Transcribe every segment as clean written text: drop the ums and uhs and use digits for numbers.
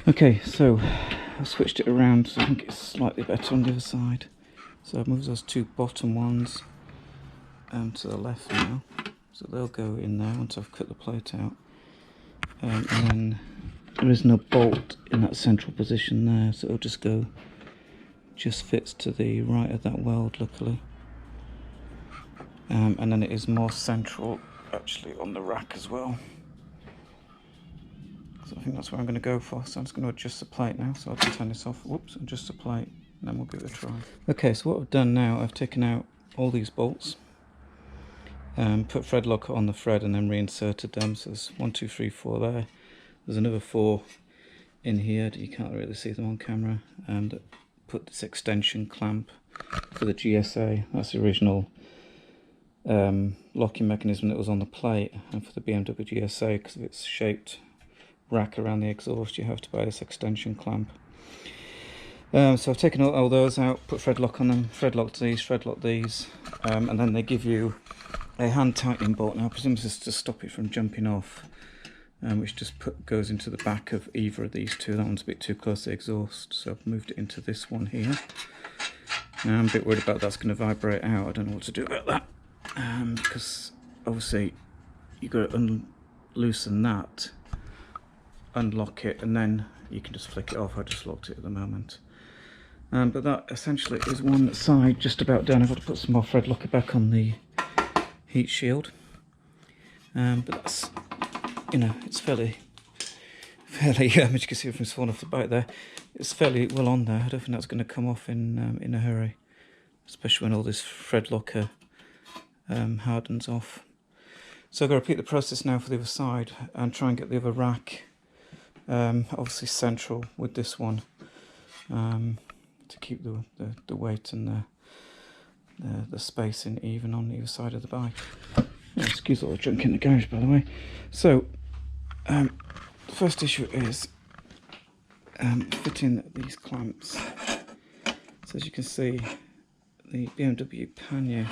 Okay, so I switched it around so I think it's slightly better on the other side. So I've moved those two bottom ones to the left now, so they'll go in there once I've cut the plate out. And then there is no bolt in that central position there, so it'll just fits to the right of that weld, luckily. And then it is more central actually on the rack as well. So I think that's where I'm going to go for. So I'm just going to adjust the plate now. So I'll just turn this off. Whoops, adjust the plate, and then we'll give it a try. Okay, so what I've done now, I've taken out all these bolts, put thread lock on the thread, and then reinserted them. So there's 1, 2, 3, 4 there. There's another 4 in here. You can't really see them on camera. And put this extension clamp for the GSA. That's the original locking mechanism that was on the plate, and for the BMW GSA, because of its shaped rack around the exhaust, you have to buy this extension clamp. So I've taken all those out, put thread lock on them, thread locked these, and then they give you a hand tightening bolt. Now I presume this is to stop it from jumping off, which just goes into the back of either of these two. That one's a bit too close to the exhaust, so I've moved it into this one here. Now I'm a bit worried about that's going to vibrate out. I don't know what to do about that, because obviously you've got to loosen that, unlock it, and then you can just flick it off. I just locked it at the moment. But that essentially is one side just about done. I've got to put some more thread locker back on the heat shield. But that's, you know, it's fairly as you can see from falling off the bike there, it's fairly well on there. I don't think that's going to come off in a hurry, especially when all this thread locker hardens off. So I've got to repeat the process now for the other side and try and get the other rack obviously central with this one, to keep the weight and the spacing even on either side of the bike. Excuse all the junk in the garage, by the way. So the first issue is fitting these clamps. So as you can see, the BMW Pannier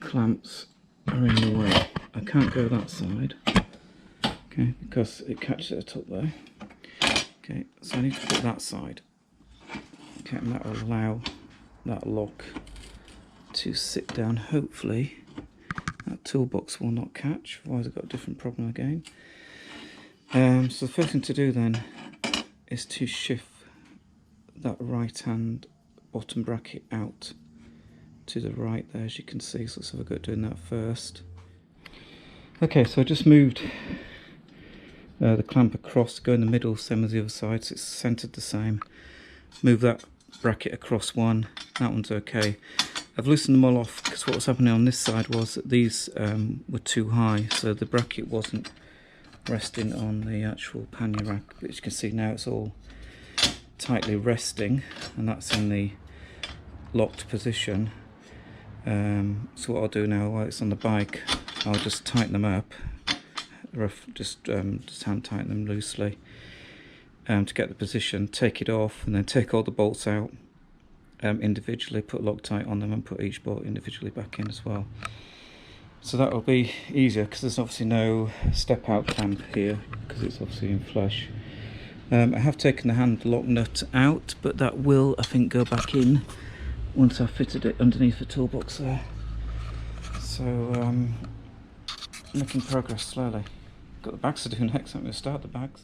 clamps are in the way. I can't go that side, okay, because it catches at the top there. Okay, so I need to put that side. Okay, and that will allow that lock to sit down. Hopefully that toolbox will not catch, otherwise I've got a different problem again. So the first thing to do then is to shift that right hand bottom bracket out to the right there, as you can see. So let's have a go at doing that first. Okay, so I just moved the clamp across, go in the middle, same as the other side, so it's centered the same. Move that bracket across one, that one's okay. I've loosened them all off because what was happening on this side was that these were too high, so the bracket wasn't resting on the actual pannier rack. But as you can see now, it's all tightly resting, and that's in the locked position. So what I'll do now, while it's on the bike, I'll just tighten them up, just hand tighten them loosely to get the position, take it off, and then take all the bolts out individually, put Loctite on them, and put each bolt individually back in as well. So that will be easier because there's obviously no step out clamp here because it's obviously in flush. I have taken the hand lock nut out, but that will, I think, go back in once I've fitted it underneath the toolbox there. So making progress slowly. Got the bags to do next. I'm going to start the bags.